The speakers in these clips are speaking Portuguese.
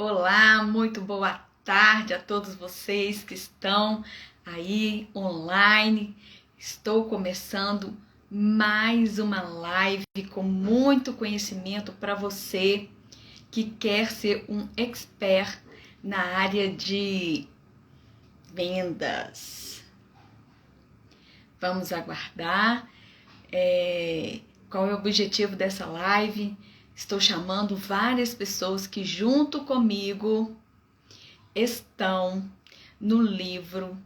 Olá, muito boa tarde a todos vocês que estão aí online. Estou começando mais uma live com muito conhecimento para você que quer ser um expert na área de vendas. Vamos aguardar. Qual é o objetivo dessa live? Estou chamando várias pessoas que junto comigo estão no livro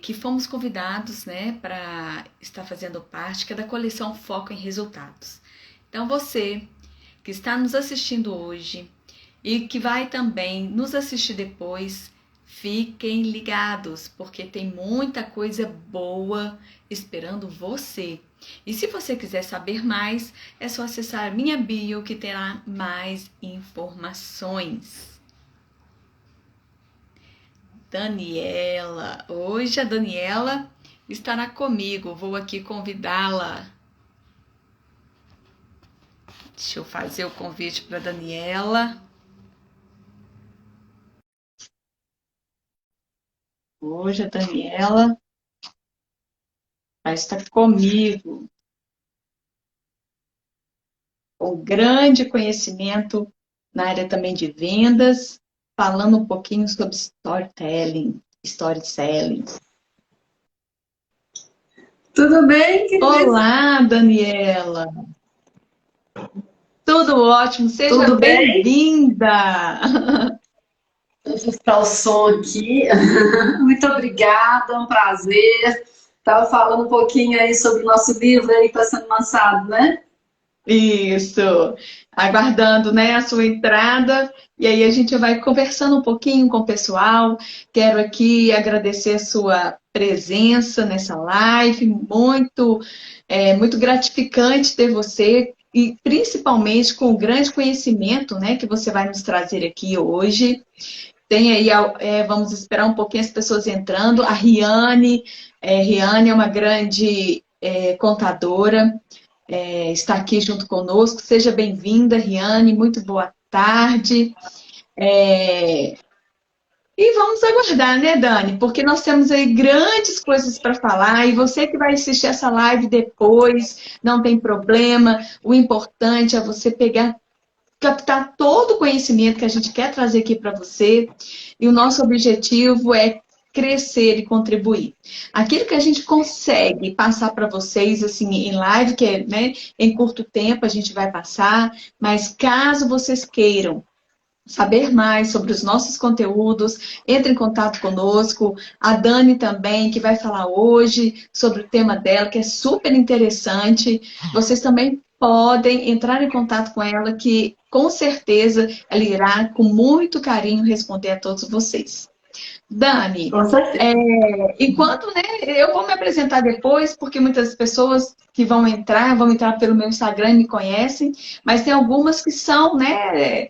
que fomos convidados, né, para estar fazendo parte, que é da coleção Foco em Resultados. Então você que está nos assistindo hoje e que vai também nos assistir depois, fiquem ligados, porque tem muita coisa boa esperando você. E se você quiser saber mais, é só acessar a minha bio que terá mais informações. Daniela, hoje a Daniela estará comigo, vou aqui convidá-la. Deixa eu fazer o convite para a Daniela. Hoje a Daniela vai estar comigo. O grande conhecimento na área também de vendas, falando um pouquinho sobre storytelling. Tudo bem, Cris? Olá, Daniela. Tudo ótimo, seja Tudo bem? bem-vinda. Vou ajustar o som aqui. Muito obrigada, é um prazer. Estava falando um pouquinho aí sobre o nosso livro aí que está sendo lançado, né? Isso, aguardando, né, a sua entrada, e aí a gente vai conversando um pouquinho com o pessoal. Quero aqui agradecer a sua presença nessa live, muito gratificante ter você, e principalmente com o grande conhecimento, né, que você vai nos trazer aqui hoje. Tem aí, vamos esperar um pouquinho as pessoas entrando. A Riane é uma grande contadora, está aqui junto conosco. Seja bem-vinda, Riane, muito boa tarde. E vamos aguardar, né, Dani? Porque nós temos aí grandes coisas para falar, e você que vai assistir essa live depois, não tem problema. O importante é você captar todo o conhecimento que a gente quer trazer aqui para você, e o nosso objetivo é crescer e contribuir. Aquilo que a gente consegue passar para vocês assim em live, que é, né, em curto tempo a gente vai passar, mas caso vocês queiram saber mais sobre os nossos conteúdos, entre em contato conosco. A Dani também, que vai falar hoje sobre o tema dela, que é super interessante. Vocês também podem entrar em contato com ela, que com certeza ela irá, com muito carinho, responder a todos vocês. Dani, Com certeza. enquanto, né, eu vou me apresentar depois, porque muitas pessoas que vão entrar pelo meu Instagram e me conhecem, mas tem algumas que são, né,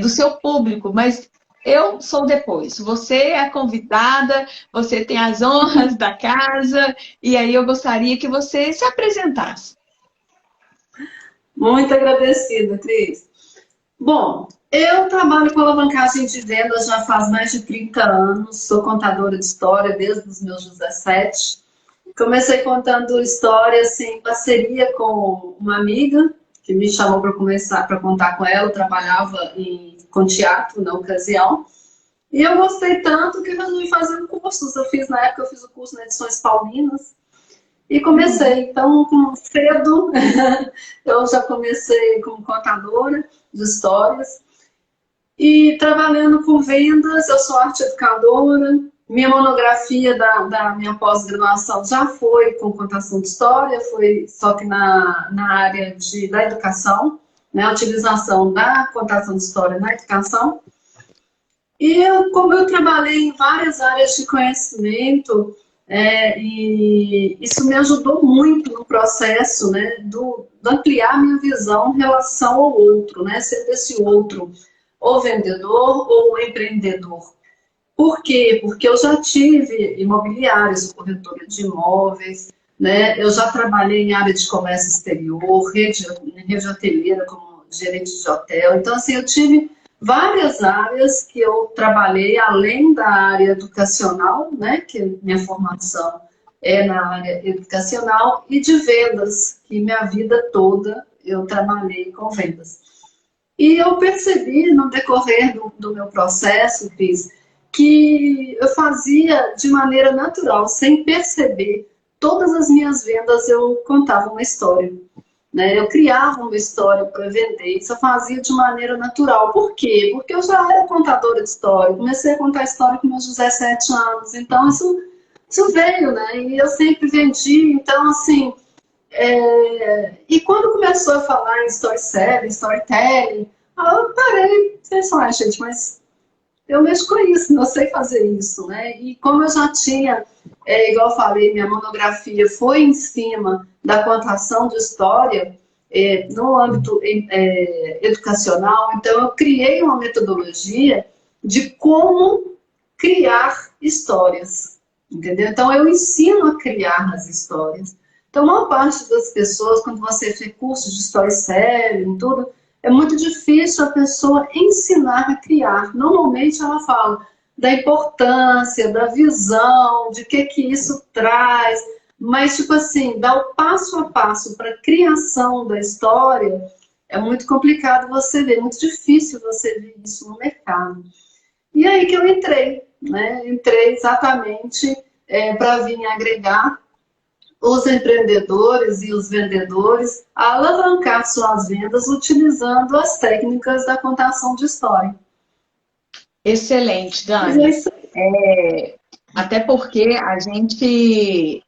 do seu público, mas eu sou depois. Você é a convidada, você tem as honras da casa, e aí eu gostaria que você se apresentasse. Muito agradecida, Cris. Bom, eu trabalho com alavancagem de vendas já faz mais de 30 anos, sou contadora de história desde os meus 17. Comecei contando histórias em parceria com uma amiga que me chamou para começar para contar com ela. Eu trabalhava com teatro na ocasião. E eu gostei tanto que resolvi fazer cursos. Na época, eu fiz o curso na Edições Paulinas e comecei. Então, cedo, eu já comecei como contadora de histórias. E trabalhando com vendas, eu sou arte educadora. Minha monografia da minha pós-graduação já foi com contação de história, foi só que na área da educação, né, a utilização da contação de história na educação. E como eu trabalhei em várias áreas de conhecimento, e isso me ajudou muito no processo, né, do ampliar minha visão em relação ao outro, né, sendo esse outro ou vendedor ou empreendedor. Por quê? Porque eu já tive imobiliários, corretora de imóveis, né? Eu já trabalhei em área de comércio exterior, rede hoteleira como gerente de hotel. Então, assim, eu tive várias áreas que eu trabalhei, além da área educacional, né, que minha formação é na área educacional, e de vendas, que minha vida toda eu trabalhei com vendas. E eu percebi no decorrer do meu processo, Cris, que eu fazia de maneira natural, sem perceber. Todas as minhas vendas eu contava uma história, né? Eu criava uma história para vender, isso eu fazia de maneira natural. Por quê? Porque eu já era contadora de história, comecei a contar história com meus 17 anos, então isso veio, né? E eu sempre vendi, então assim. E quando começou a falar em storytelling, storytelling, eu parei, pensei, gente, mas eu mexo com isso, não sei fazer isso, né? E como eu já tinha, igual eu falei, minha monografia foi em cima da contação de história, no âmbito educacional, então eu criei uma metodologia de como criar histórias, entendeu? Então eu ensino a criar as histórias. Então, a maior parte das pessoas, quando você fez curso de storytelling e tudo, é muito difícil a pessoa ensinar a criar. Normalmente ela fala da importância, da visão, de que isso traz, mas, tipo assim, dar o passo a passo para a criação da história é muito complicado você ver, é muito difícil você ver isso no mercado. E aí que eu entrei, né? Entrei exatamente para vir agregar os empreendedores e os vendedores a alavancar suas vendas utilizando as técnicas da contação de história. Excelente, Mas é Dani. isso. Até porque a gente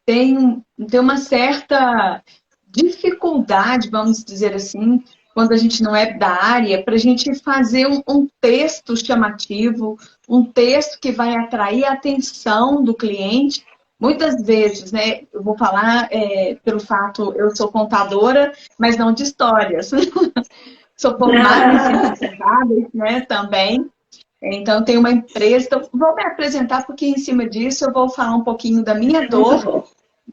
tem uma certa dificuldade, vamos dizer assim, quando a gente não é da área, para a gente fazer um texto chamativo, um texto que vai atrair a atenção do cliente. Muitas vezes, né, eu vou falar pelo fato, eu sou contadora, mas não de histórias. Sou formada em ciências contábeis, né, também. Então, eu tenho uma empresa, então vou me apresentar, porque em cima disso eu vou falar um pouquinho da minha dor,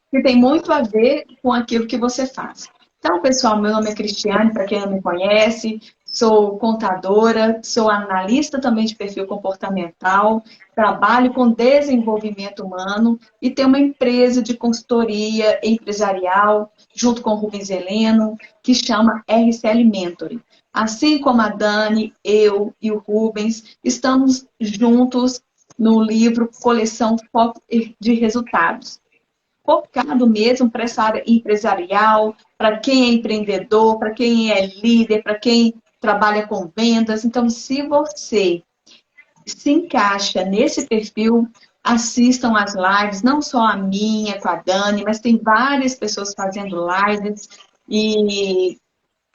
que tem muito a ver com aquilo que você faz. Então, pessoal, meu nome é Cristiane, para quem não me conhece, sou contadora, sou analista também de perfil comportamental, trabalho com desenvolvimento humano e tenho uma empresa de consultoria empresarial, junto com o Rubens Heleno, que chama RCL Mentoring. Assim como a Dani, eu e o Rubens, estamos juntos no livro Coleção Foco de Resultados, focado mesmo para essa área empresarial, para quem é empreendedor, para quem é líder, para quem trabalha com vendas. Então, se você se encaixa nesse perfil, assistam as lives, não só a minha com a Dani, mas tem várias pessoas fazendo lives e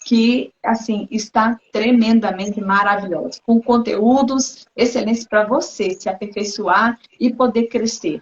que, assim, está tremendamente maravilhosa, com conteúdos excelentes para você se aperfeiçoar e poder crescer.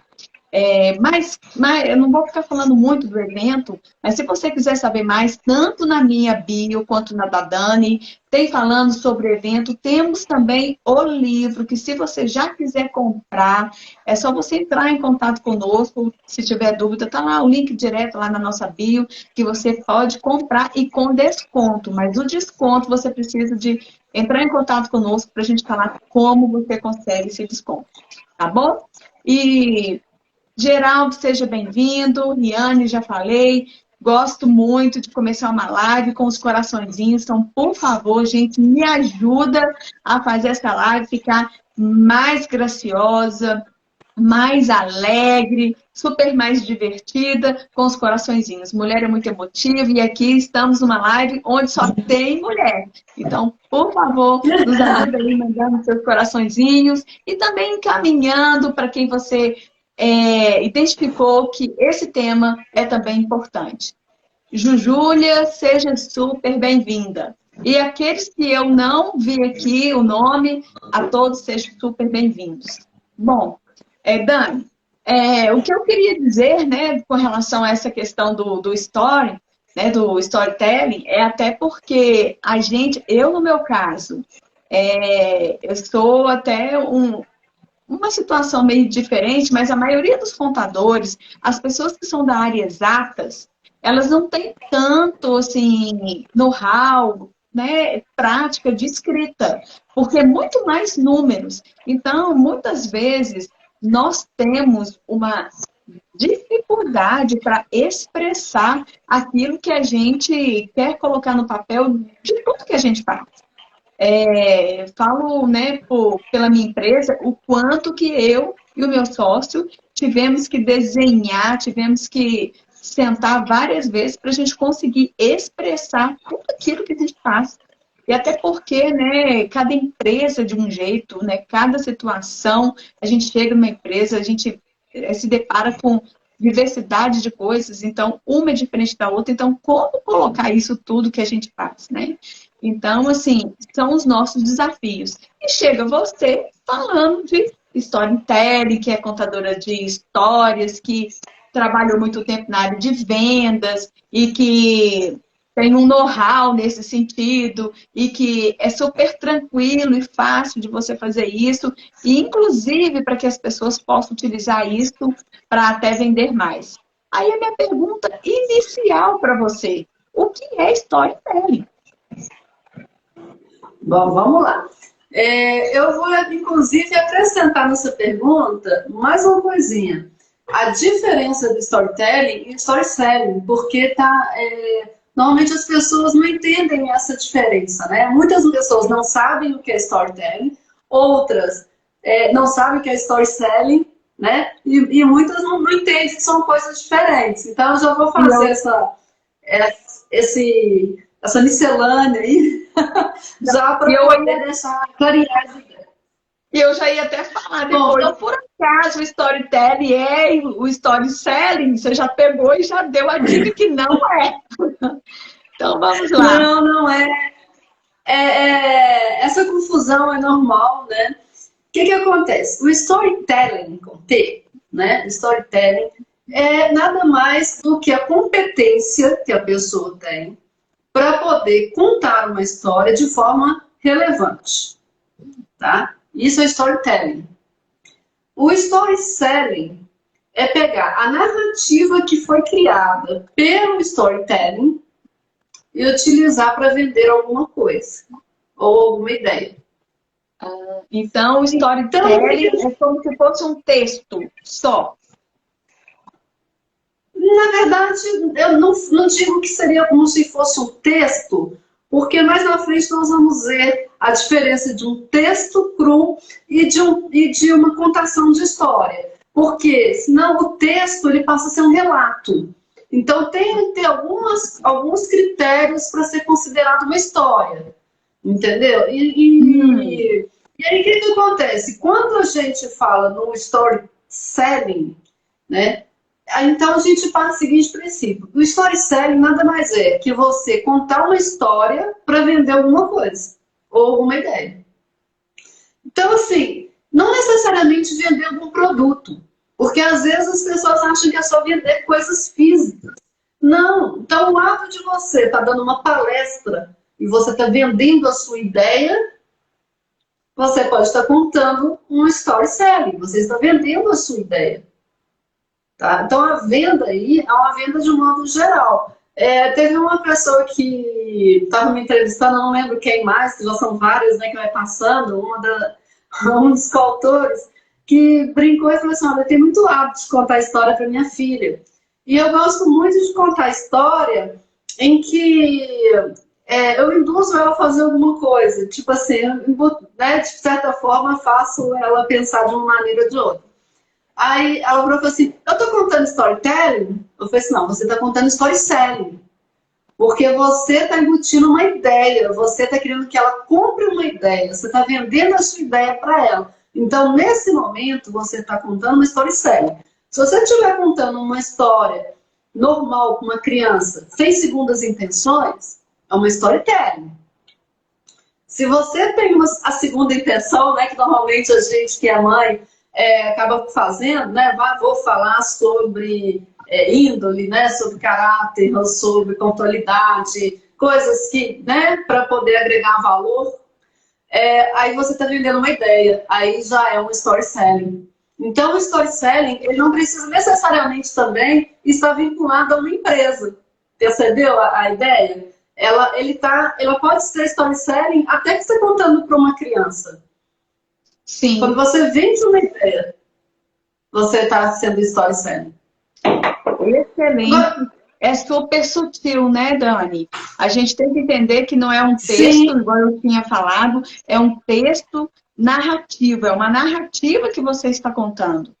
Mas eu não vou ficar falando muito do evento, mas se você quiser saber mais, tanto na minha bio quanto na da Dani, tem falando sobre o evento, temos também o livro, que se você já quiser comprar, é só você entrar em contato conosco, se tiver dúvida, tá lá o link direto lá na nossa bio, que você pode comprar e com desconto, mas o desconto você precisa de entrar em contato conosco para a gente falar como você consegue esse desconto, tá bom? E Geraldo, seja bem-vindo. Riane, já falei. Gosto muito de começar uma live com os coraçõezinhos. Então, por favor, gente, me ajuda a fazer essa live ficar mais graciosa, mais alegre, super mais divertida, com os coraçõezinhos. Mulher é muito emotiva e aqui estamos numa live onde só tem mulher. Então, por favor, nos ajuda aí mandando seus coraçõezinhos e também encaminhando para quem você identificou que esse tema é também importante. Jujúlia, seja super bem-vinda. E aqueles que eu não vi aqui o nome, a todos sejam super bem-vindos. Bom, Dani, o que eu queria dizer, né, com relação a essa questão do story, né, do storytelling, é até porque eu no meu caso, eu sou até uma situação meio diferente, mas a maioria dos contadores, as pessoas que são da área exatas, elas não têm tanto, assim, know-how né, prática de escrita, porque é muito mais números. Então, muitas vezes, nós temos uma dificuldade para expressar aquilo que a gente quer colocar no papel de tudo que a gente faz. Falo, né, pela minha empresa, o quanto que eu e o meu sócio tivemos que desenhar, tivemos que sentar várias vezes para a gente conseguir expressar tudo aquilo que a gente faz. E até porque, né, cada empresa de um jeito, né, cada situação, a gente chega numa empresa, a gente se depara com diversidade de coisas, então uma é diferente da outra, então como colocar isso tudo que a gente faz, né? Então, assim, são os nossos desafios. E chega você falando de storytelling, que é contadora de histórias, que trabalhou muito tempo na área de vendas e que tem um know-how nesse sentido e que é super tranquilo e fácil de você fazer isso, e inclusive para que as pessoas possam utilizar isso para até vender mais. Aí a minha pergunta inicial para você, o que é storytelling? Bom, vamos lá. Eu vou, inclusive, acrescentar nessa pergunta mais uma coisinha. A diferença do storytelling e storytelling, porque normalmente as pessoas não entendem essa diferença, né? Muitas pessoas não sabem o que é storytelling, outras não sabem o que é storytelling, né? E muitas não entendem que são coisas diferentes. Então, eu já vou fazer essa miscelânea aí, já para poder deixar clarear a ideia. E eu já ia até falar depois. Então, por acaso, o storytelling é o storytelling? Você já pegou e já deu a dica que não é. Então, vamos lá. Não é. Essa confusão é normal, né? O que acontece? O storytelling, com T, né? Storytelling é nada mais do que a competência que a pessoa tem para poder contar uma história de forma relevante, tá? Isso é storytelling. O storytelling é pegar a narrativa que foi criada pelo storytelling e utilizar para vender alguma coisa ou alguma ideia. Então, o storytelling é como se fosse um texto só. Na verdade, eu não digo que seria como se fosse um texto, porque mais na frente nós vamos ver a diferença de um texto cru e de uma contação de história. Porque senão o texto ele passa a ser um relato. Então tem que ter alguns critérios para ser considerado uma história. Entendeu? E aí o que acontece? Quando a gente fala no storytelling, né? Então a gente parte do seguinte princípio. O storytelling nada mais é que você contar uma história para vender alguma coisa ou alguma ideia. Então, assim, não necessariamente vender algum produto, porque às vezes as pessoas acham que é só vender coisas físicas. Não. Então, o ato de você estar dando uma palestra e você está vendendo a sua ideia, você pode estar contando um storytelling, você está vendendo a sua ideia. Tá? Então, a venda aí é uma venda de um modo geral. Teve uma pessoa que estava me entrevistando, não lembro quem mais, que já são várias, né, que vai passando, um dos coautores, que brincou e falou assim, olha, eu tenho muito hábito de contar história para minha filha. E eu gosto muito de contar história em que eu induzo ela a fazer alguma coisa. Tipo assim, né, de certa forma, faço ela pensar de uma maneira ou de outra. Aí ela falou assim, eu tô contando storytelling? Eu falei assim, não, você tá contando storytelling. Porque você tá embutindo uma ideia, você tá querendo que ela compre uma ideia, você tá vendendo a sua ideia para ela. Então, nesse momento, você tá contando uma storytelling. Se você estiver contando uma história normal com uma criança, sem segundas intenções, é uma storytelling. Se você tem a segunda intenção, né, que normalmente a gente que é mãe acaba fazendo, né? Vou falar sobre índole, né? Sobre caráter, sobre pontualidade, coisas que, né? Para poder agregar valor. Aí você está vendendo uma ideia, aí já é um storytelling. Então, o storytelling, ele não precisa necessariamente também estar vinculado a uma empresa. Percebeu a ideia? ela pode ser storytelling até que você contando para uma criança. Sim. Quando você vende uma ideia, você está sendo storytelling. Excelente. É super sutil, né, Dani? A gente tem que entender que não é um texto, Sim. igual eu tinha falado, é um texto narrativo, é uma narrativa que você está contando.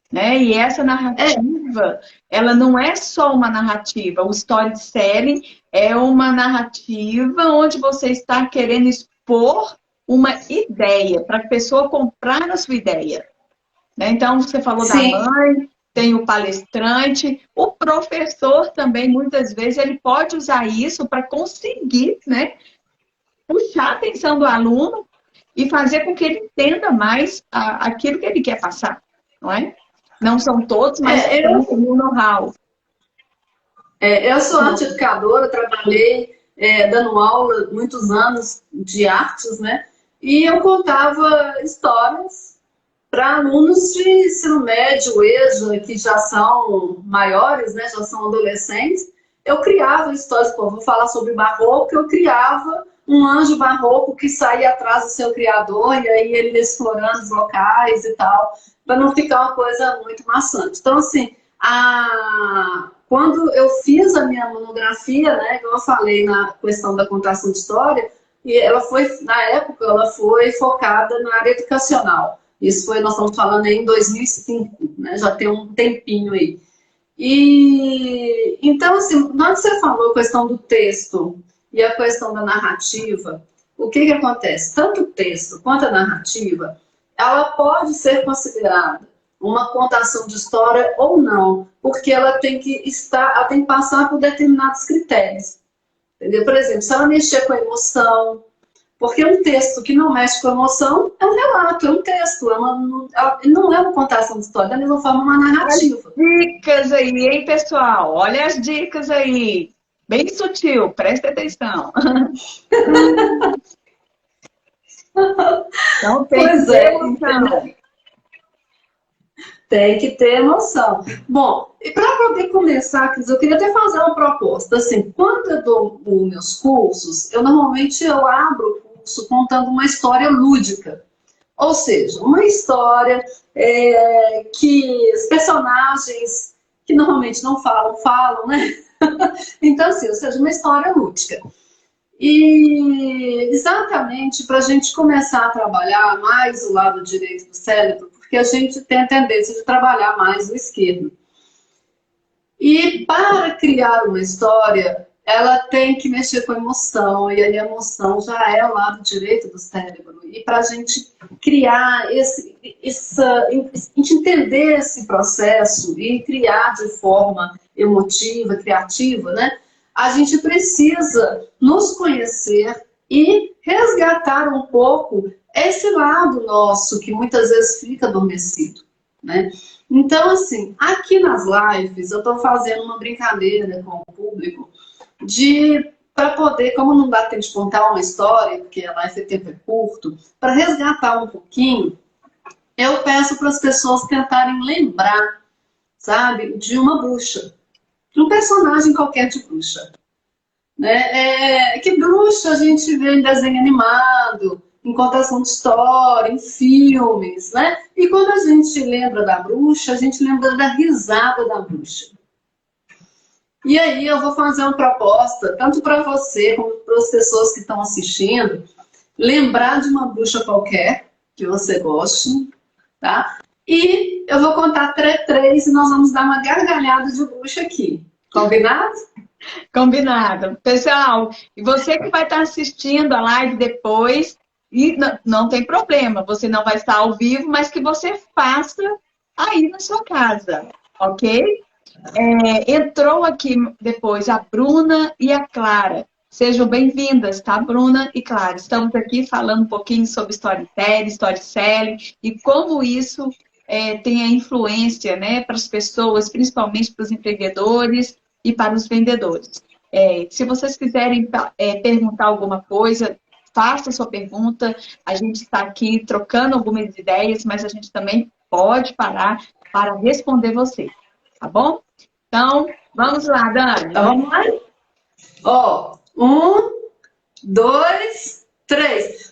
Né? E essa narrativa, ela não é só uma narrativa. O storytelling é uma narrativa onde você está querendo expor uma ideia, para a pessoa comprar a sua ideia. Né? Então, você falou da Sim. mãe, tem o palestrante, o professor também, muitas vezes, ele pode usar isso para conseguir, né, puxar a atenção do aluno e fazer com que ele entenda mais aquilo que ele quer passar, não é? Não são todos, mas tem um know-how. Eu sou arte educadora, trabalhei dando aula muitos anos de artes, né? E eu contava histórias para alunos de ensino médio, EJA, que já são maiores, né? Já são adolescentes. Eu criava histórias, pô, vou falar sobre barroco, eu criava um anjo barroco que saía atrás do seu criador e aí ele explorando os locais e tal, para não ficar uma coisa muito maçante. Então, assim, quando eu fiz a minha monografia, né, como eu falei na questão da contação de história, e ela foi, na época, ela foi focada na área educacional. Isso foi, nós estamos falando aí em 2005, né, já tem um tempinho aí. E, então, assim, na hora que você falou a questão do texto e a questão da narrativa, o que acontece? Tanto o texto quanto a narrativa, ela pode ser considerada uma contação de história ou não, porque ela tem que passar por determinados critérios. Entendeu? Por exemplo, se ela mexer com a emoção, porque um texto que não mexe com a emoção é um relato, é um texto, não é uma contação de história, da mesma forma uma narrativa. Dicas aí, hein, pessoal? Olha as dicas aí. Bem sutil, presta atenção. Então tem que ter emoção. Tem que ter emoção. Bom, e para poder começar, Cris, eu queria até fazer uma proposta. Assim, quando eu dou os meus cursos, normalmente eu abro o curso contando uma história lúdica. Ou seja, uma história que os personagens que normalmente não falam, né? Então, assim, ou seja, uma história lúdica. E exatamente para a gente começar a trabalhar mais o lado direito do cérebro, porque a gente tem a tendência de trabalhar mais o esquerdo. E para criar uma história, ela tem que mexer com a emoção, e aí a emoção já é o lado direito do cérebro. E para a gente criar a gente entender esse processo e criar de forma emotiva, criativa, né? A gente precisa nos conhecer e resgatar um pouco esse lado nosso que muitas vezes fica adormecido, né? Então, assim, aqui nas lives eu estou fazendo uma brincadeira com o público para poder, como não dá tempo de contar uma história, porque a live tempo é curto, para resgatar um pouquinho, eu peço para as pessoas tentarem lembrar, sabe, de uma bruxa. Um personagem qualquer de bruxa. Né? Que bruxa a gente vê em desenho animado, em contação de história, em filmes, né? E quando a gente lembra da bruxa, a gente lembra da risada da bruxa. E aí eu vou fazer uma proposta, tanto para você como para as pessoas que estão assistindo, lembrar de uma bruxa qualquer que você goste, tá? E eu vou contar três e nós vamos dar uma gargalhada de bruxa aqui. Combinado? Combinado. Pessoal, e você que vai estar assistindo a live depois, e não tem problema, você não vai estar ao vivo, mas que você faça aí na sua casa, ok? Entrou aqui depois a Bruna e a Clara. Sejam bem-vindas, tá, Bruna e Clara? Estamos aqui falando um pouquinho sobre storytelling e como isso tem a influência, né, para as pessoas, principalmente para os empreendedores e para os vendedores. Se vocês quiserem perguntar alguma coisa, faça a sua pergunta. A gente está aqui trocando algumas ideias, mas a gente também pode parar para responder você, tá bom? Então, vamos lá, Dani. Então, vamos lá? Um, dois, três.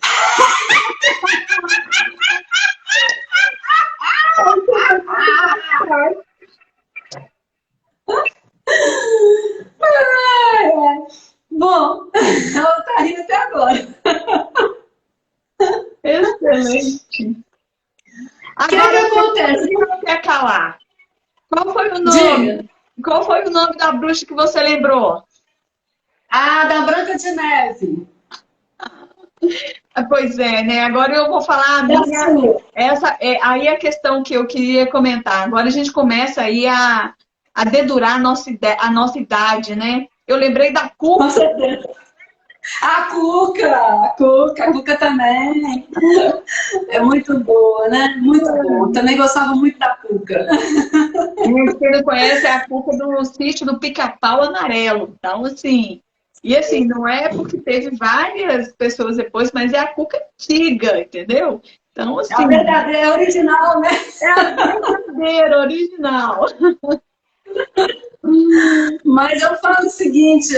Bom, ela tá rindo até agora. Excelente. O que Agora, acontece? você não quer calar. Qual foi o Diga. nome? Qual foi o nome da bruxa que você lembrou? Ah, da Branca de Neve. Pois é, né? Agora eu vou falar a É a minha. sua. Essa é aí a questão que eu queria comentar. Agora a gente começa aí a dedurar a nossa idade, né? Eu lembrei da Com Cuca. certeza. A Cuca também. É muito boa, né? Muito boa. Também gostava muito da Cuca. Quem não conhece é a Cuca do sítio do Pica-Pau Amarelo. Então, assim. E assim, não é porque teve várias pessoas depois, mas é a Cuca antiga, entendeu? Então, É a assim, verdadeira, é original, né? é a verdadeira, original. Mas eu falo o seguinte,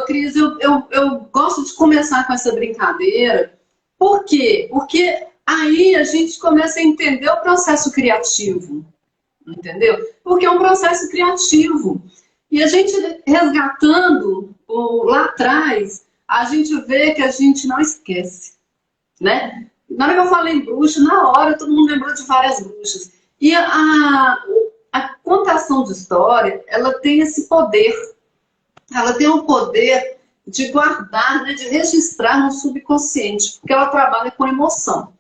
Cris, eu gosto de começar com essa brincadeira. Por quê? Porque aí a gente começa a entender o processo criativo, entendeu? Porque é um processo criativo. E a gente resgatando lá atrás, a gente vê que a gente não esquece, né? Na hora que eu falei em bruxa, na hora todo mundo lembrou de várias bruxas. E a contação de história, ela tem esse poder. Ela tem o poder de guardar, né, de registrar no subconsciente, porque ela trabalha com emoção.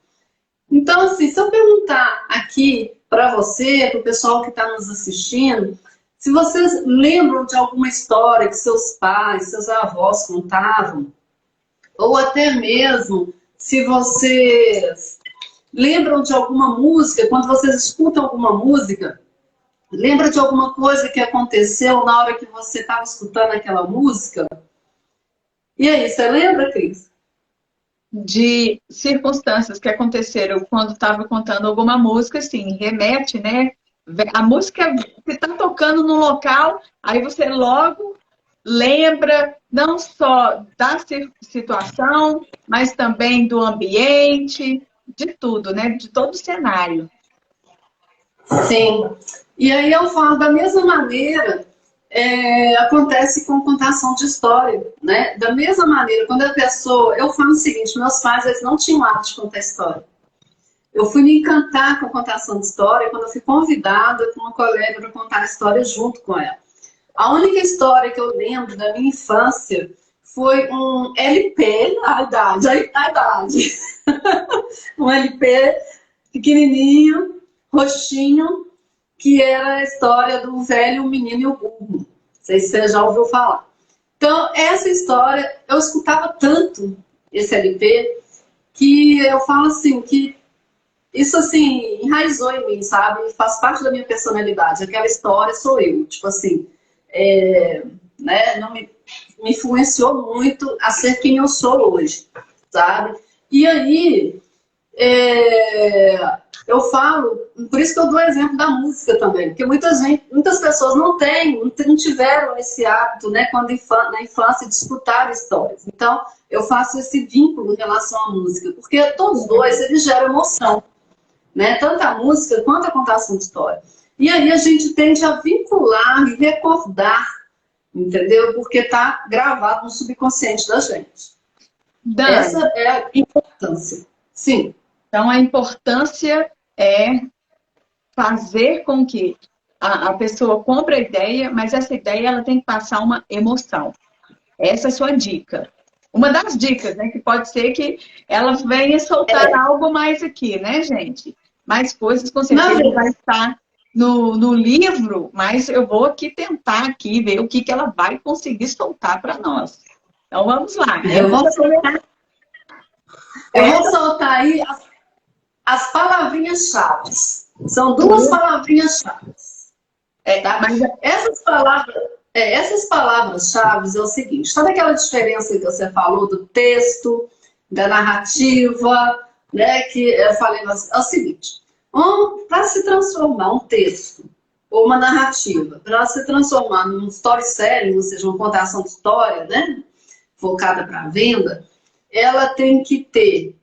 Então, assim, se eu perguntar aqui para você, para o pessoal que está nos assistindo, se vocês lembram de alguma história que seus pais, seus avós contavam, ou até mesmo se vocês lembram de alguma música, quando vocês escutam alguma música, lembra de alguma coisa que aconteceu na hora que você estava escutando aquela música? E aí, você lembra, Cris? De circunstâncias que aconteceram quando estava contando alguma música, assim, remete, né? A música que está tocando no local, aí você logo lembra não só da situação, mas também do ambiente, de tudo, né? De todo o cenário. Sim. E aí eu falo da mesma maneira, acontece com contação de história, né? Da mesma maneira, quando a pessoa... Eu falo o seguinte, meus pais, eles não tinham hábito de contar história. Eu fui me encantar com a contação de história quando eu fui convidada por uma colega para contar a história junto com ela. A única história que eu lembro da minha infância foi um LP, a idade. Um LP pequenininho, roxinho, que era a história do velho, o menino e o burro. Não sei se você já ouviu falar. Então, essa história, eu escutava tanto esse LP, que eu falo assim, que isso assim, enraizou em mim, sabe? Faz parte da minha personalidade. Aquela história sou eu. Tipo assim, né? Não me influenciou muito a ser quem eu sou hoje, sabe? E aí, eu falo, por isso que eu dou exemplo da música também, porque muitas pessoas não tiveram esse hábito, né, na infância, de escutar histórias. Então, eu faço esse vínculo em relação à música, porque todos dois, eles geram emoção, né, tanto a música quanto a contação de história. E aí a gente tende a vincular e recordar, entendeu? Porque está gravado no subconsciente da gente. Dani, Essa é a importância. Sim. então a importância é fazer com que a pessoa compre a ideia, mas essa ideia ela tem que passar uma emoção. Essa é a sua dica. Uma das dicas, né? Que pode ser que ela venha soltar algo mais aqui, né, gente? Mais coisas, com certeza, vai estar no livro, mas eu vou aqui tentar aqui ver o que ela vai conseguir soltar para nós. Então, vamos lá. Eu vou soltar aí as palavrinhas-chave. São duas palavrinhas-chave. Tá? Mas Essas palavras-chave é o seguinte: sabe aquela diferença que você falou do texto, da narrativa, né? Que eu falei, é o seguinte: para se transformar um texto ou uma narrativa. Para se transformar num storytelling, ou seja, uma contação de história, né? Focada para a venda, ela tem que ter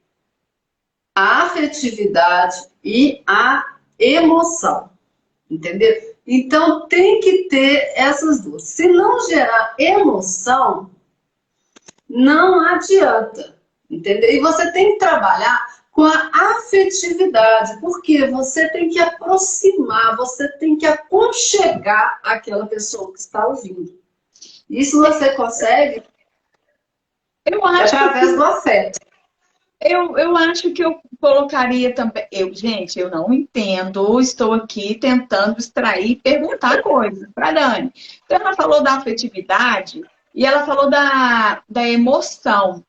a afetividade e a emoção, entendeu? Então tem que ter essas duas. Se não gerar emoção, não adianta, entendeu? E você tem que trabalhar com a afetividade, porque você tem que aproximar, você tem que aconchegar aquela pessoa que está ouvindo. Isso você consegue Eu acho através do afeto. Eu acho que eu colocaria também. Gente, eu não entendo, estou aqui tentando extrair e perguntar coisas para Dani. Então, ela falou da afetividade e ela falou da emoção.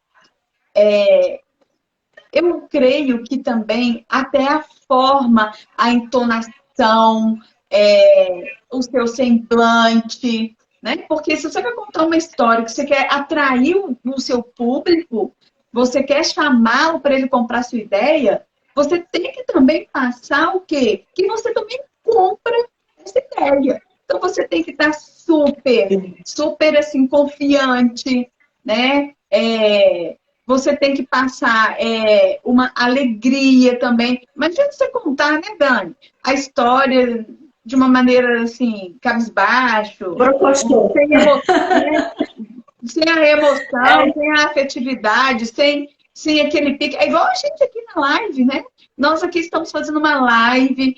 Eu creio que também até a forma, a entonação, o seu semblante, né? Porque se você vai contar uma história que você quer atrair o seu público, você quer chamá-lo para ele comprar sua ideia, você tem que também passar o quê? Que você também compra essa ideia. Então você tem que estar super assim, confiante, né? Você tem que passar uma alegria também. Imagina você contar, né, Dani? A história de uma maneira assim, cabisbaixo, sem emoção, né? Sem a emoção, sem a afetividade, sem aquele pique. É igual a gente aqui na live, né? Nós aqui estamos fazendo uma live,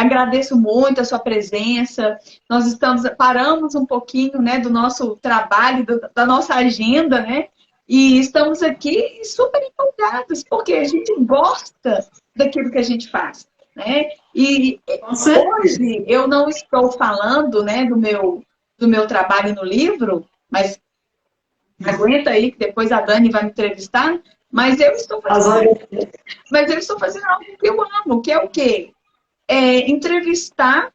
agradeço muito a sua presença. Nós paramos um pouquinho, né, do nosso trabalho, da nossa agenda, né? E estamos aqui super empolgados, porque a gente gosta daquilo que a gente faz, né? E hoje eu não estou falando, né, do meu trabalho no livro, mas aguenta aí que depois a Dani vai me entrevistar, mas eu estou fazendo algo que eu amo, que é o quê? Entrevistar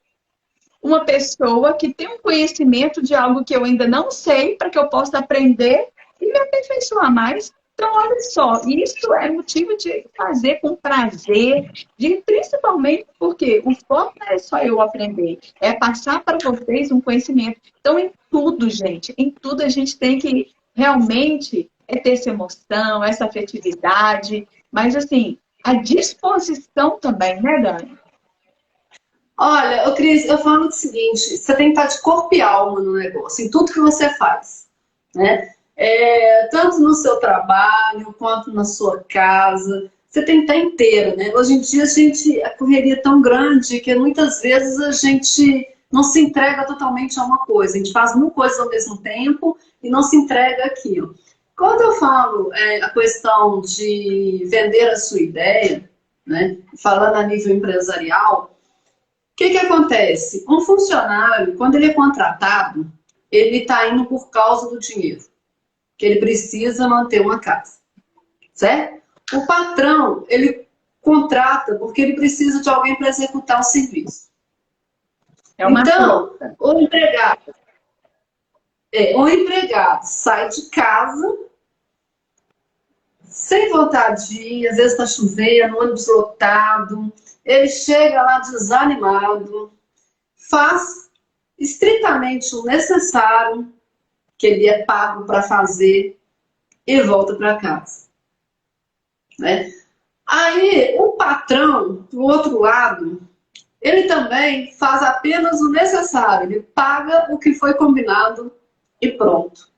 uma pessoa que tem um conhecimento de algo que eu ainda não sei, para que eu possa aprender e me aperfeiçoar mais. Então, olha só, isso é motivo de fazer com prazer, principalmente porque o foco não é só eu aprender, é passar para vocês um conhecimento. Então, em tudo, gente, em tudo a gente tem que realmente ter essa emoção, essa afetividade, mas assim, a disposição também, né, Dani? Olha, Cris, eu falo o seguinte, você tem que estar de corpo e alma no negócio, em tudo que você faz, né? Tanto no seu trabalho, quanto na sua casa, você tem que estar inteiro, né? Hoje em dia a correria é tão grande que muitas vezes a gente não se entrega totalmente a uma coisa, a gente faz mil coisas ao mesmo tempo e não se entrega aquilo. Quando eu falo a questão de vender a sua ideia, né? Falando a nível empresarial, o que acontece? Um funcionário, quando ele é contratado, ele está indo por causa do dinheiro, que ele precisa manter uma casa, certo? O patrão, ele contrata porque ele precisa de alguém para executar o serviço. Então, o empregado sai de casa sem vontade de ir, às vezes está chovendo, ônibus lotado, ele chega lá desanimado, faz estritamente o necessário que ele é pago para fazer e volta para casa, né? Aí o patrão, do outro lado, ele também faz apenas o necessário, ele paga o que foi combinado e pronto.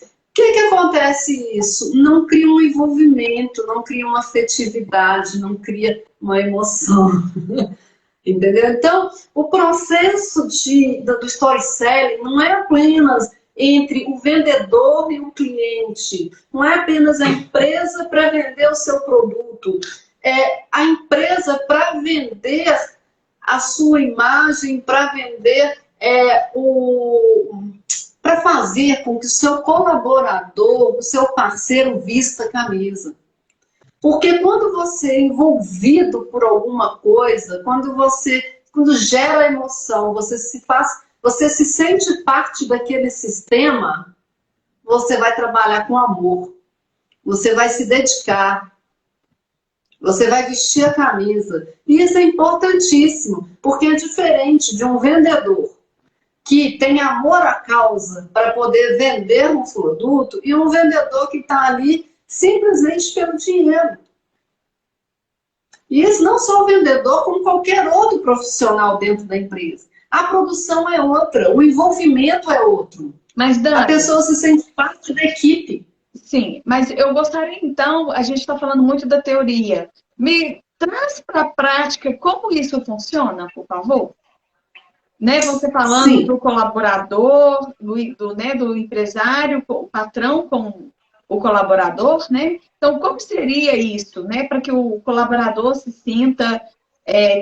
O que acontece isso? Não cria um envolvimento, não cria uma afetividade, não cria uma emoção. Entendeu? Então, o processo do storytelling não é apenas entre o vendedor e o cliente, não é apenas a empresa para vender o seu produto, é a empresa para vender a sua imagem, para vender para fazer com que o seu colaborador, o seu parceiro vista a camisa. Porque quando você é envolvido por alguma coisa, quando gera emoção, você se sente parte daquele sistema, você vai trabalhar com amor, você vai se dedicar, Você vai vestir a camisa. E isso é importantíssimo, porque é diferente de um vendedor que tem amor à causa para poder vender um produto e um vendedor que está ali simplesmente pelo dinheiro. E isso não só o vendedor, como qualquer outro profissional dentro da empresa. A produção é outra, o envolvimento é outro. Mas, Dani, a pessoa se sente parte da equipe. Sim, mas eu gostaria então, a gente está falando muito da teoria. Me traz para a prática como isso funciona, por favor. Né, você falando Sim. do colaborador, do empresário, o patrão com o colaborador, né? Então, como seria isso, né? Para que o colaborador se sinta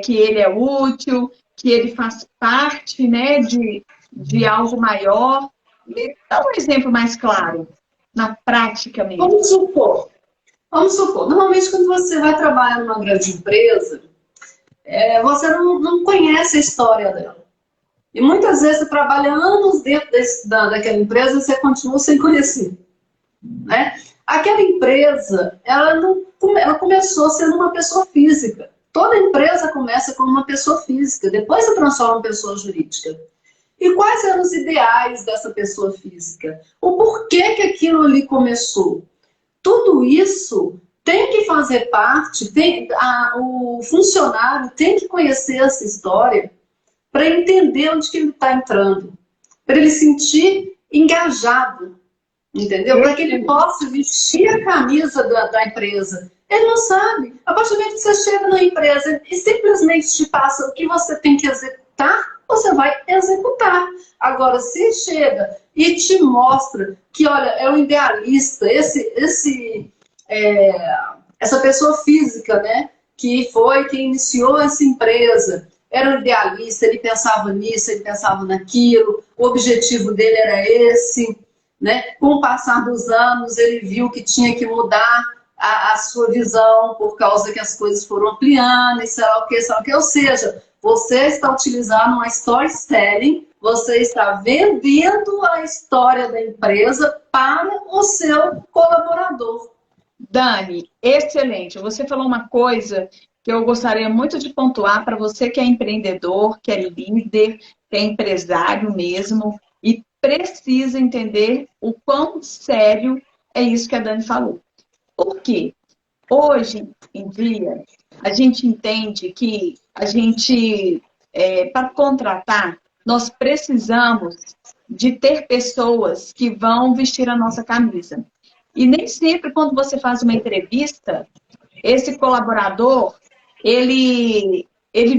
que ele é útil, que ele faz parte, né, de algo maior. Me dá um exemplo mais claro, na prática mesmo. Vamos supor, normalmente quando você vai trabalhar numa grande empresa, você não conhece a história dela. E muitas vezes você trabalha anos dentro daquela empresa e você continua sem conhecer. Né? Aquela empresa, ela começou sendo uma pessoa física. Toda empresa começa como uma pessoa física, depois se transforma em pessoa jurídica. E quais eram os ideais dessa pessoa física? O porquê que aquilo ali começou? Tudo isso tem que fazer parte, o funcionário tem que conhecer essa história para entender onde que ele está entrando, para ele sentir engajado, entendeu? Para que ele possa vestir a camisa da empresa. Ele não sabe. A partir do momento que você chega na empresa e simplesmente te passa o que você tem que executar, você vai executar. Agora, se chega e te mostra que, olha, é um idealista, essa pessoa física, né, que foi quem iniciou essa empresa, era um idealista, ele pensava nisso, ele pensava naquilo, o objetivo dele era esse, né? Com o passar dos anos, ele viu que tinha que mudar a sua visão por causa que as coisas foram ampliando, e sei lá o que. Ou seja, você está utilizando uma storytelling, você está vendendo a história da empresa para o seu colaborador. Dani, excelente. Você falou uma coisa que eu gostaria muito de pontuar para você que é empreendedor, que é líder, que é empresário mesmo e precisa entender o quão sério é isso que a Dani falou. Por quê? Hoje em dia, a gente entende que para contratar, nós precisamos de ter pessoas que vão vestir a nossa camisa. E nem sempre, quando você faz uma entrevista, esse colaborador, ele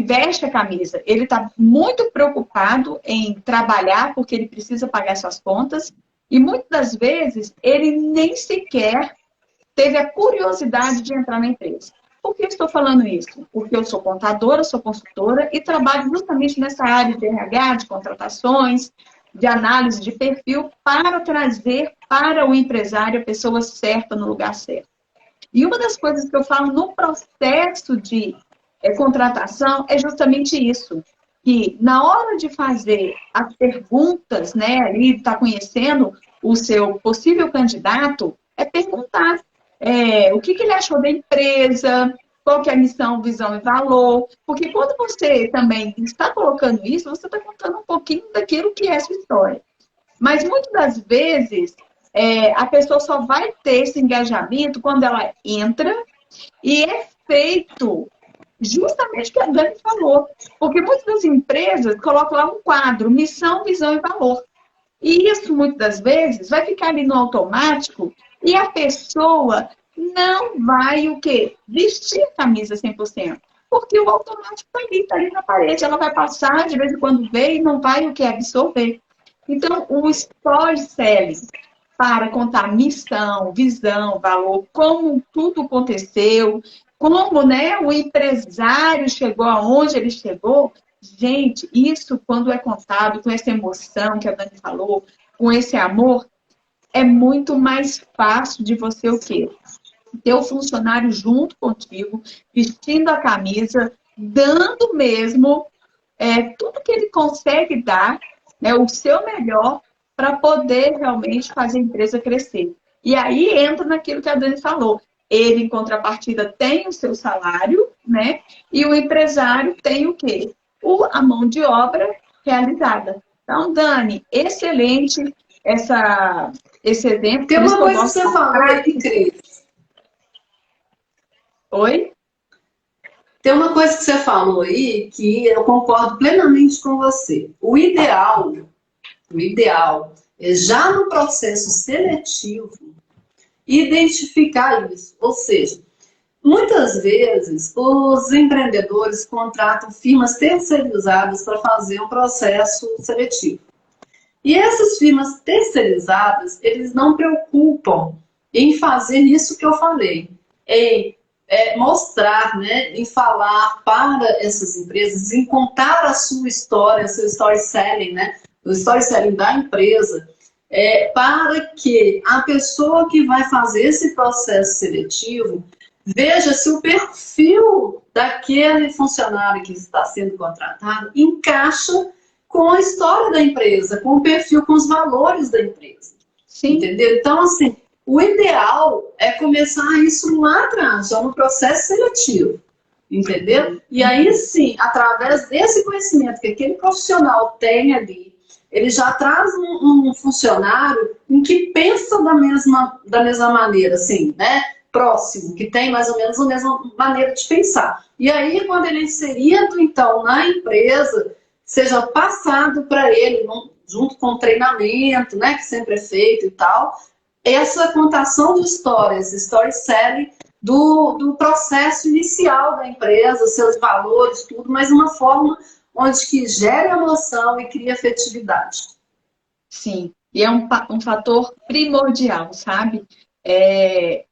veste a camisa. Ele está muito preocupado em trabalhar, porque ele precisa pagar suas contas. E muitas das vezes, ele nem sequer teve a curiosidade de entrar na empresa. Por que estou falando isso? Porque eu sou contadora, sou consultora e trabalho justamente nessa área de RH, de contratações, de análise de perfil, para trazer para o empresário a pessoa certa no lugar certo. E uma das coisas que eu falo no processo de contratação é justamente isso, que na hora de fazer as perguntas, né, ali está conhecendo o seu possível candidato, é perguntar o que ele achou da empresa, qual que é a missão, visão e valor, porque quando você também está colocando isso, você está contando um pouquinho daquilo que é a sua história. Mas muitas das vezes, a pessoa só vai ter esse engajamento quando ela entra e é feito justamente o que a Dani falou. Porque muitas das empresas colocam lá um quadro, missão, visão e valor. E isso, muitas das vezes, vai ficar ali no automático e a pessoa não vai o quê? Vestir a camisa 100%. Porque o automático está ali na parede. Ela vai passar, de vez em quando vê e não vai o que? Absorver. Então, o storytelling para contar missão, visão, valor, como tudo aconteceu, como, né, o empresário chegou aonde ele chegou. Gente, isso quando é contado com essa emoção que a Dani falou, com esse amor, é muito mais fácil de você o quê? Ter o funcionário junto contigo, vestindo a camisa, dando mesmo tudo que ele consegue dar, né, o seu melhor, para poder realmente fazer a empresa crescer. E aí entra naquilo que a Dani falou. ele, em contrapartida, tem o seu salário, né? E o empresário tem o quê? A mão de obra realizada. Então, Dani, excelente esse exemplo. Tem Por isso uma que eu coisa que gosto você de falou aí, Cris. Oi? Tem uma coisa que você falou aí que eu concordo plenamente com você. O ideal é já no processo seletivo identificar isso. Ou seja, muitas vezes os empreendedores contratam firmas terceirizadas para fazer um processo seletivo. E essas firmas terceirizadas, eles não preocupam em fazer isso que eu falei, em mostrar, né, em falar para essas empresas, em contar a sua história, seu storytelling, né, o storytelling da empresa, para que a pessoa que vai fazer esse processo seletivo veja se o perfil daquele funcionário que está sendo contratado encaixa com a história da empresa, com o perfil, com os valores da empresa. Sim. Entendeu? Então, assim, o ideal é começar isso lá atrás, já no processo seletivo. Entendeu? E aí, sim, através desse conhecimento que aquele profissional tem ali, ele já traz um funcionário em que pensa da mesma maneira, assim, né? Próximo, que tem mais ou menos a mesma maneira de pensar. E aí, quando ele é inserido, então, na empresa, seja passado para ele, junto com o treinamento, né, que sempre é feito e tal, essa contação de histórias, storytelling do processo inicial da empresa, seus valores, tudo, mas uma forma onde que gera emoção e cria afetividade. Sim, e é um fator primordial, sabe?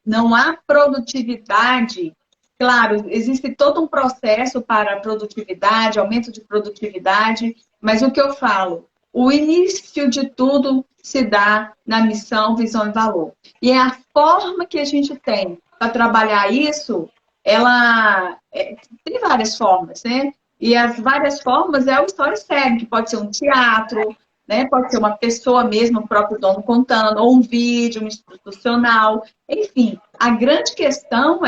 Não há produtividade. Claro, existe todo um processo para produtividade, aumento de produtividade, mas o que eu falo, o início de tudo se dá na missão, visão e valor. E é a forma que a gente tem para trabalhar isso, tem várias formas, né? E as várias formas é o storytelling, que pode ser um teatro, né? Pode ser uma pessoa mesmo, o próprio dono contando, ou um vídeo, um institucional. Enfim, a grande questão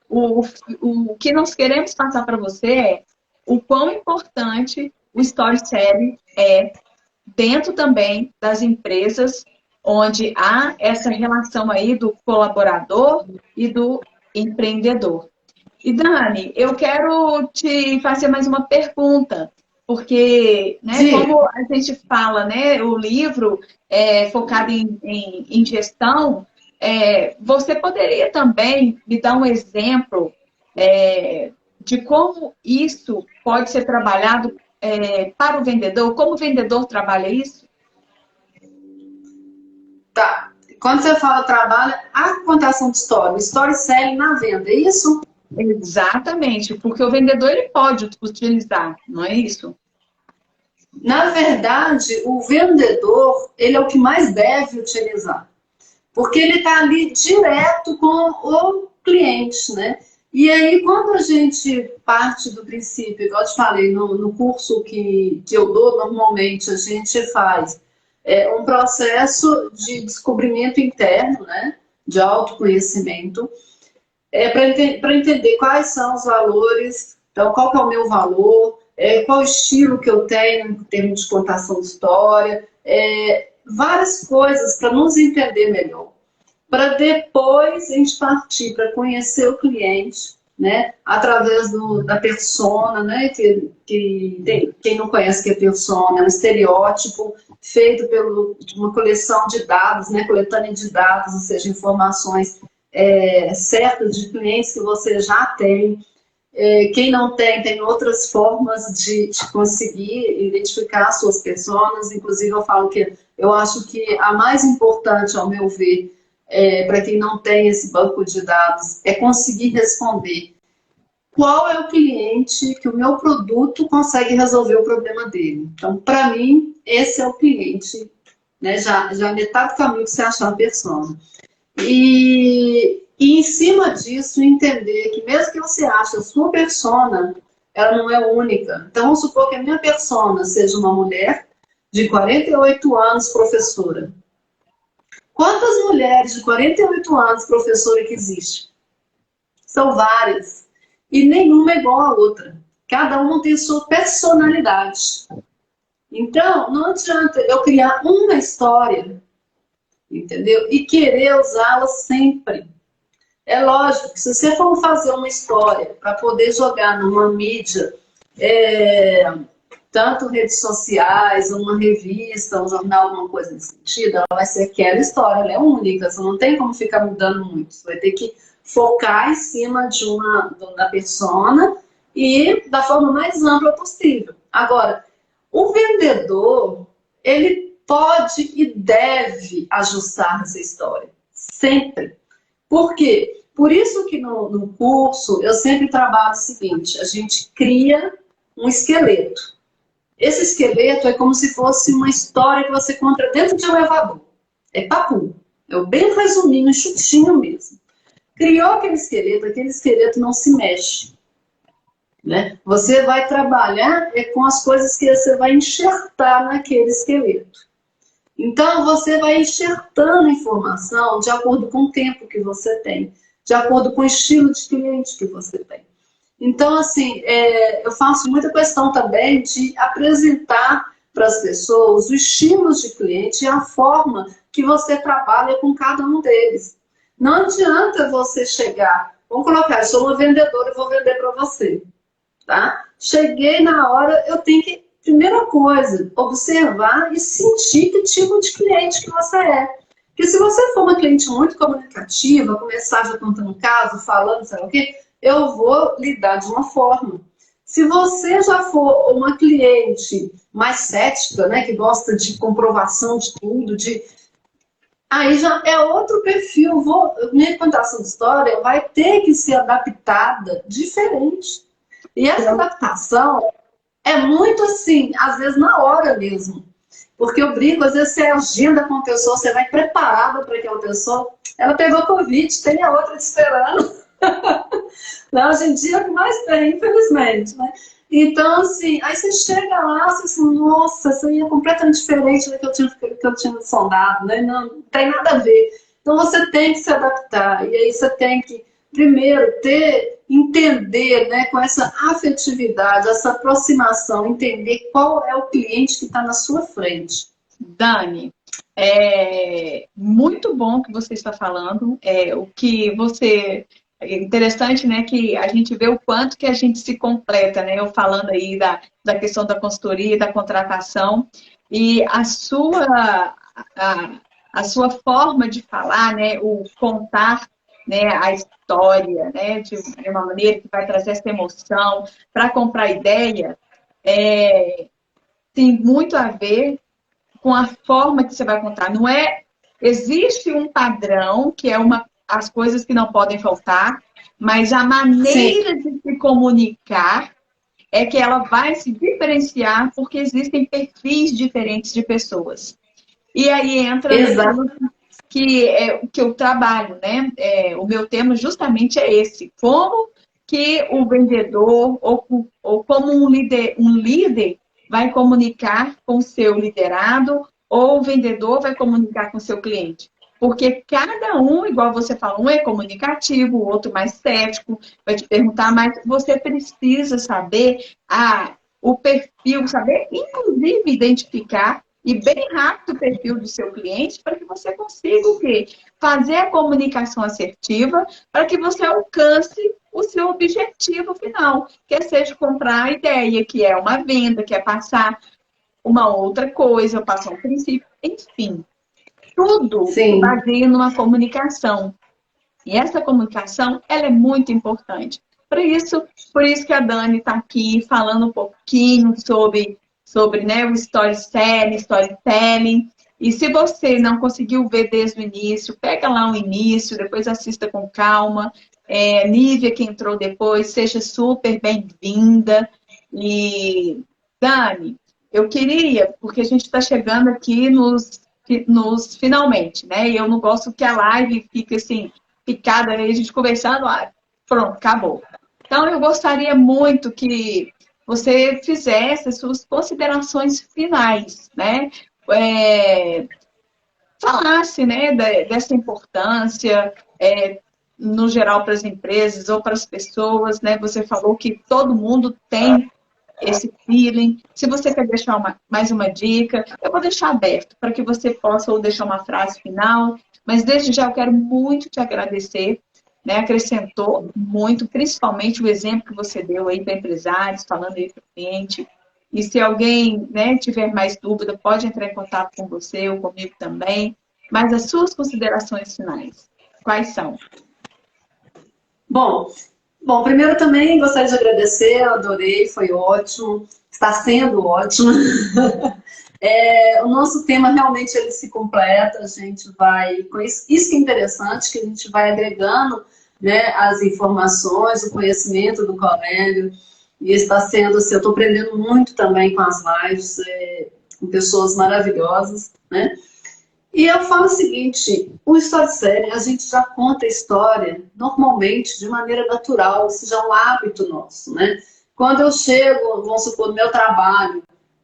o que nós queremos passar para você é o quão importante o storytelling é dentro também das empresas onde há essa relação aí do colaborador e do empreendedor. E Dani, eu quero te fazer mais uma pergunta, porque, né, como a gente fala, né, o livro é focado em gestão, você poderia também me dar um exemplo de como isso pode ser trabalhado para o vendedor? Como o vendedor trabalha isso? Tá. Quando você fala trabalho, a contação de história, o storytelling na venda, é isso? Exatamente, porque o vendedor ele pode utilizar, não é isso? Na verdade, o vendedor, ele é o que mais deve utilizar, porque ele está ali direto com o cliente, né? E aí, quando a gente parte do princípio, igual eu te falei, no curso que eu dou, normalmente a gente faz um processo de descobrimento interno, né? De autoconhecimento, para entender quais são os valores, então qual que é o meu valor, qual o estilo que eu tenho em termos de contação de história, várias coisas para nos entender melhor. Para depois a gente partir para conhecer o cliente, né, através da persona, né, quem não conhece que é persona, é um estereótipo feito por uma coleção de dados, né, coletânea de dados, ou seja, informações certas de clientes que você já tem. Quem não tem outras formas de conseguir identificar as suas personas. Inclusive, eu falo que eu acho que a mais importante, ao meu ver, para quem não tem esse banco de dados, é conseguir responder qual é o cliente que o meu produto consegue resolver o problema dele. Então, para mim, esse é o cliente, né? Já metade do caminho que você achar a persona. E em cima disso, entender que mesmo que você ache a sua persona, ela não é única. Então, vamos supor que a minha persona seja uma mulher de 48 anos, professora. Quantas mulheres de 48 anos, professora, que existe? São várias. E nenhuma é igual à outra. Cada uma tem sua personalidade. Então, não adianta eu criar uma história, entendeu? E querer usá-la sempre. É lógico que se você for fazer uma história para poder jogar numa mídia, tanto redes sociais, uma revista, um jornal, alguma coisa nesse sentido, ela vai ser aquela história, ela é única, você não tem como ficar mudando muito. Você vai ter que focar em cima da persona e da forma mais ampla possível. Agora, o vendedor, ele pode e deve ajustar essa história, sempre. Por quê? Por isso que no curso eu sempre trabalho o seguinte, a gente cria um esqueleto. Esse esqueleto é como se fosse uma história que você conta dentro de um elevador. É papo. É bem resuminho, chutinho mesmo. Criou aquele esqueleto não se mexe. Né? Você vai trabalhar com as coisas que você vai enxertar naquele esqueleto. Então, você vai enxertando informação de acordo com o tempo que você tem, de acordo com o estilo de cliente que você tem. Então, assim, eu faço muita questão também de apresentar para as pessoas os estilos de cliente e a forma que você trabalha com cada um deles. Não adianta você chegar, vamos colocar, eu sou uma vendedora e vou vender para você. Tá? Cheguei na hora, eu tenho que, primeira coisa, observar e sentir que tipo de cliente que você é. Porque se você for uma cliente muito comunicativa, começar já contando um caso, falando, sei lá o quê, eu vou lidar de uma forma. Se você já for uma cliente mais cética, né, que gosta de comprovação de tudo, aí já é outro perfil. Minha contação de história vai ter que ser adaptada diferente. E essa adaptação é muito assim, às vezes na hora mesmo. Porque eu brinco, às vezes você agenda com a pessoa, você vai preparada para aquela pessoa, ela pegou Covid, tem a outra te esperando. Não, hoje em dia é o que mais tem, infelizmente, né? Então, assim, aí você chega lá, você assim, nossa, isso aí é completamente diferente do que eu tinha sondado, né? Não tem nada a ver. Então, você tem que se adaptar. E aí você tem que, primeiro, entender, né, com essa afetividade, essa aproximação, entender qual é o cliente que está na sua frente. Dani, é muito bom que você está falando. O que você... É interessante, né, que a gente vê o quanto que a gente se completa, né? Eu falando aí da questão da consultoria, da contratação, e a sua forma de falar, né, o contar, né, a história, né, de uma maneira que vai trazer essa emoção para comprar ideia, tem muito a ver com a forma que você vai contar. Não é, existe um padrão que é as coisas que não podem faltar, mas a maneira Sim. de se comunicar é que ela vai se diferenciar porque existem perfis diferentes de pessoas. E aí entra que é o que eu trabalho, né? O meu tema justamente é esse. Como que o vendedor ou como um líder vai comunicar com o seu liderado ou o vendedor vai comunicar com o seu cliente. Porque cada um, igual você falou, um é comunicativo, o outro mais cético, vai te perguntar, mas você precisa saber o perfil, saber, inclusive, identificar e bem rápido o perfil do seu cliente para que você consiga o quê? Fazer a comunicação assertiva para que você alcance o seu objetivo final, que seja comprar a ideia, que é uma venda, que é passar uma outra coisa, passar um princípio, enfim. Tudo baseia numa comunicação. E essa comunicação, ela é muito importante. Por isso que a Dani está aqui falando um pouquinho sobre né, o storytelling. E se você não conseguiu ver desde o início, pega lá o início, depois assista com calma. Nívia, que entrou depois, seja super bem-vinda. E, Dani, eu queria, porque a gente está chegando aqui nos finalmente, né? E eu não gosto que a live fique assim, picada, aí a gente conversando, pronto, acabou. Então, eu gostaria muito que você fizesse as suas considerações finais, né? Falasse, né, dessa importância, no geral para as empresas ou para as pessoas, né? Você falou que todo mundo tem esse feeling. Se você quer deixar mais uma dica, eu vou deixar aberto para que você possa ou deixar uma frase final, mas desde já eu quero muito te agradecer, né? Acrescentou muito, principalmente o exemplo que você deu aí para empresários, falando aí para o cliente. E se alguém, né, tiver mais dúvida, pode entrar em contato com você ou comigo também. Mas as suas considerações finais, quais são? Bom, primeiro também gostaria de agradecer, eu adorei, foi ótimo, está sendo ótimo. O nosso tema realmente ele se completa, a gente vai, com isso que é interessante, que a gente vai agregando, né, as informações, o conhecimento do colégio, e está sendo assim, eu estou aprendendo muito também com as lives, com pessoas maravilhosas, né? E eu falo o seguinte, o storytelling, a gente já conta a história normalmente, de maneira natural, isso já é um hábito nosso, né? Quando eu chego, vamos supor, no meu trabalho,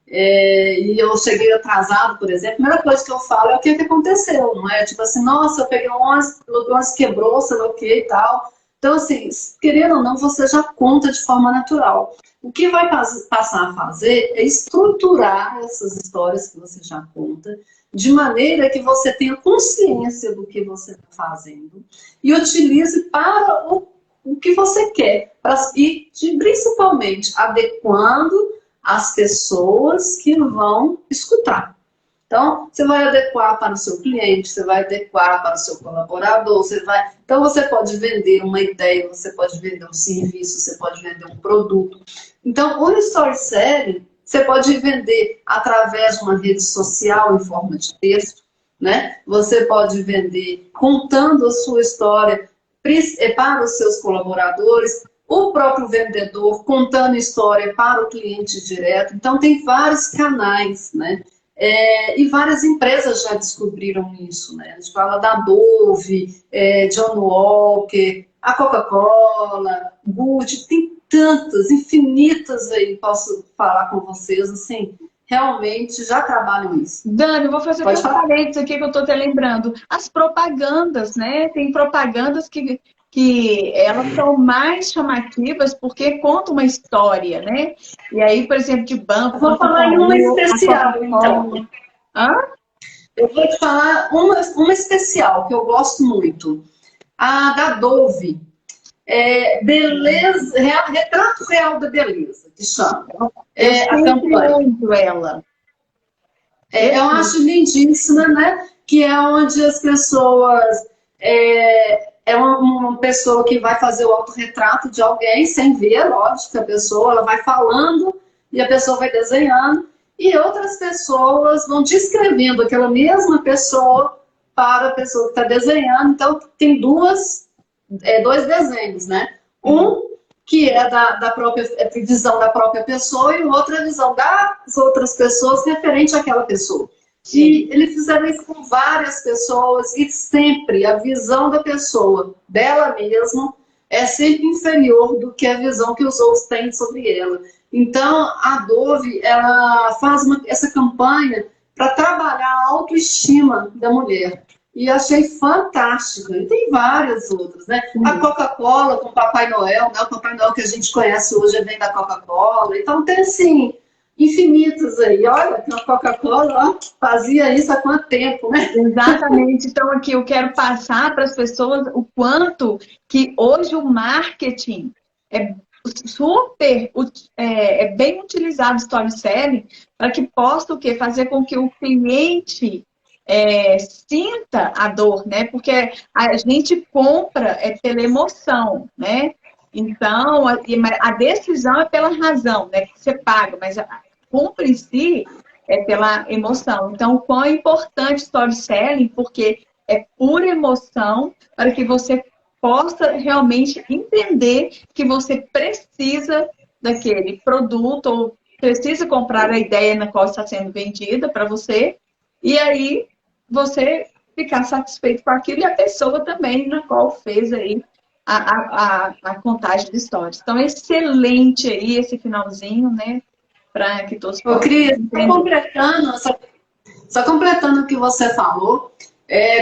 e eu cheguei atrasado, por exemplo, a primeira coisa que eu falo é o que aconteceu, não é? Tipo assim, nossa, eu peguei um ônibus quebrou, sei lá o que e tal. Então, assim, querendo ou não, você já conta de forma natural. O que vai passar a fazer é estruturar essas histórias que você já conta, de maneira que você tenha consciência do que você está fazendo e utilize para o que você quer. E principalmente adequando as pessoas que vão escutar. Então, você vai adequar para o seu cliente, você vai adequar para o seu colaborador, Então, você pode vender uma ideia, você pode vender um serviço, você pode vender um produto. Então, o storytelling, você pode vender através de uma rede social em forma de texto, né? Você pode vender contando a sua história para os seus colaboradores, o próprio vendedor contando história para o cliente direto. Então, tem vários canais, né? E várias empresas já descobriram isso, né? A gente fala da Dove, John Walker, a Coca-Cola, Gucci, tem tantas, infinitas aí, posso falar com vocês, assim, realmente já trabalham isso. Dani, eu vou fazer um parênteses aqui que eu estou te lembrando. As propagandas, né? Tem propagandas que elas são mais chamativas porque contam uma história, né? E aí, por exemplo, de banco... Eu vou falar em uma especial, então. Hã? Eu vou te falar uma especial, que eu gosto muito. A da Dove. Beleza, Retrato Real da Beleza, que chama. A campanha. Muito ela. Eu acho lindíssima, né? Que é onde as pessoas... uma pessoa que vai fazer o autorretrato de alguém, sem ver, lógico, a pessoa, ela vai falando e a pessoa vai desenhando, e outras pessoas vão descrevendo aquela mesma pessoa para a pessoa que está desenhando. Então, tem dois desenhos, né? Um que é da própria visão da própria pessoa e o outro é a visão das outras pessoas referente àquela pessoa. Sim. E eles fizeram isso com várias pessoas e sempre a visão da pessoa, dela mesma, é sempre inferior do que a visão que os outros têm sobre ela. Então, a Dove, ela faz essa campanha para trabalhar a autoestima da mulher. E achei fantástica. E tem várias outras, né? A Coca-Cola com o Papai Noel, né? O Papai Noel que a gente conhece hoje vem da Coca-Cola. Então, tem, assim, infinitas aí. Olha, a Coca-Cola fazia isso há quanto tempo, né? Exatamente. Então, aqui eu quero passar para as pessoas o quanto que hoje o marketing é super, bem utilizado, storytelling, para que possa o quê? Fazer com que o cliente sinta a dor, né? Porque a gente compra pela emoção, né? Então, a decisão é pela razão, né? Que você paga, mas a compra em si é pela emoção. Então, o quão é importante storytelling, porque é pura emoção para que você possa realmente entender que você precisa daquele produto ou precisa comprar a ideia na qual está sendo vendida para você, e aí você ficar satisfeito com aquilo e a pessoa também na qual fez aí a contagem de histórias. Então, excelente aí esse finalzinho, né? Para que todos possam Cris, só completando o que você falou,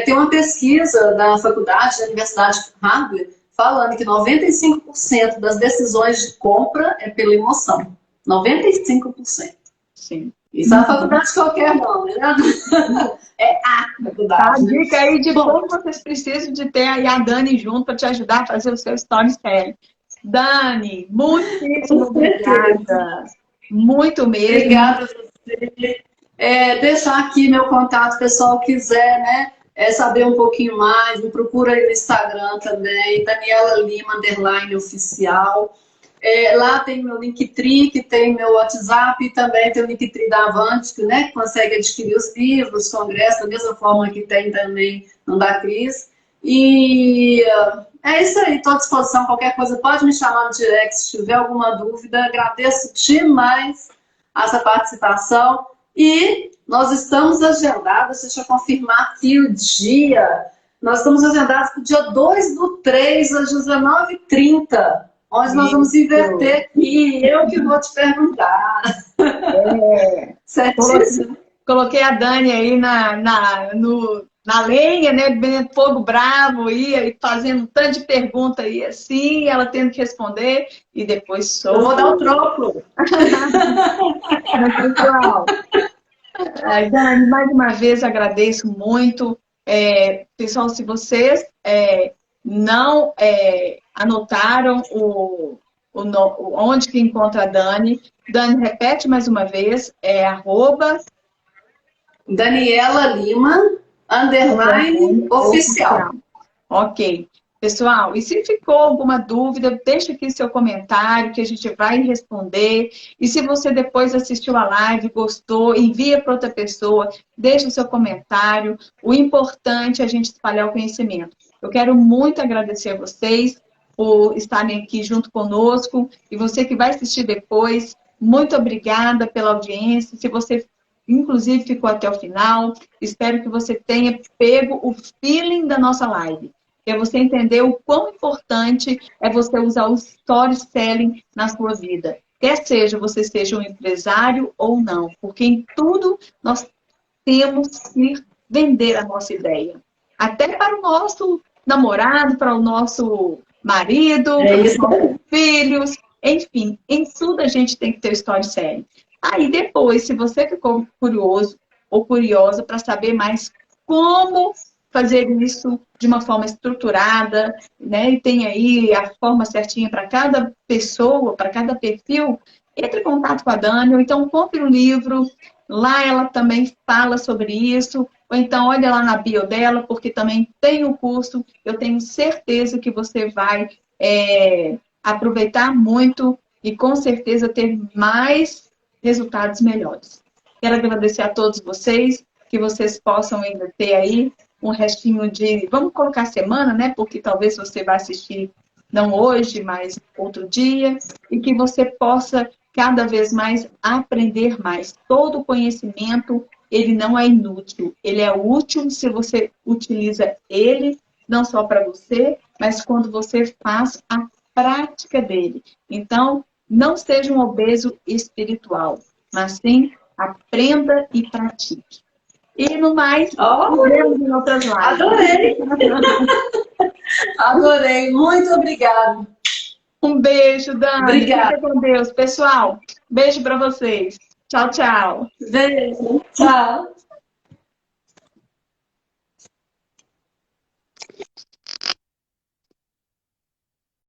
Tem uma pesquisa da faculdade, da Universidade de Harvard, falando que 95% das decisões de compra é pela emoção. 95%. Sim. Isso é uma faculdade qualquer não, né? É a faculdade. A dica aí de como vocês precisam de ter aí a Dani junto para te ajudar a fazer o seu storytelling. Dani, muitíssimo obrigada. Muito mesmo. Obrigada a você. Deixar aqui meu contato, se o pessoal quiser, né? Saber um pouquinho mais, me procura aí no Instagram também, Daniela Lima, _oficial. Lá tem meu Linktree, que tem meu WhatsApp, e também tem o Linktree da Avante, que, né, consegue adquirir os livros, os congressos, da mesma forma que tem também no da Cris. E é isso aí, estou à disposição. Qualquer coisa pode me chamar no direct se tiver alguma dúvida. Agradeço demais essa participação. E nós estamos agendados, deixa eu confirmar aqui o dia. Nós estamos agendados para o dia 2/3, às 19h30. Onde nós vamos inverter aqui. Eu que vou te perguntar. Certíssimo. Coloquei a Dani aí na lenha, né? Fogo bravo, aí fazendo um tanto de pergunta aí assim, ela tendo que responder, e depois sou. Eu vou dar o troco. Pessoal, Dani, mais uma vez agradeço muito. Pessoal, se vocês não anotaram onde que encontra a Dani, repete mais uma vez, Daniela Lima, _oficial. Ok. Pessoal, e se ficou alguma dúvida, deixa aqui seu comentário que a gente vai responder. E se você depois assistiu a live, gostou, envia para outra pessoa, deixa o seu comentário. O importante é a gente espalhar o conhecimento. Eu quero muito agradecer a vocês por estarem aqui junto conosco. E você que vai assistir depois, muito obrigada pela audiência. Se você, inclusive, ficou até o final, espero que você tenha pego o feeling da nossa live. É você entender o quão importante é você usar o storytelling na sua vida. Quer seja você seja um empresário ou não, porque em tudo nós temos que vender a nossa ideia. Até para o nosso namorado, para o nosso marido, para os nossos filhos, enfim, em tudo a gente tem que ter storytelling. Aí depois, se você ficou curioso ou curiosa para saber mais como fazer isso de uma forma estruturada, né? E tem aí a forma certinha para cada pessoa, para cada perfil, entre em contato com a Dani, ou então compre o livro, lá ela também fala sobre isso, ou então olha lá na bio dela, porque também tem o curso, eu tenho certeza que você vai aproveitar muito e com certeza ter mais resultados melhores. Quero agradecer a todos vocês, que vocês possam ainda ter aí um restinho de, vamos colocar semana, né? Porque talvez você vá assistir não hoje, mas outro dia, e que você possa cada vez mais aprender mais. Todo conhecimento, ele não é inútil, ele é útil se você utiliza ele, não só para você, mas quando você faz a prática dele. Então, não seja um obeso espiritual, mas sim aprenda e pratique. E no mais, nos vemos em outras lives. Adorei! Adorei, muito obrigada. Um beijo, Dani. Obrigada. Fica com Deus. Pessoal, beijo para vocês. Tchau, tchau. Beijo. Tchau.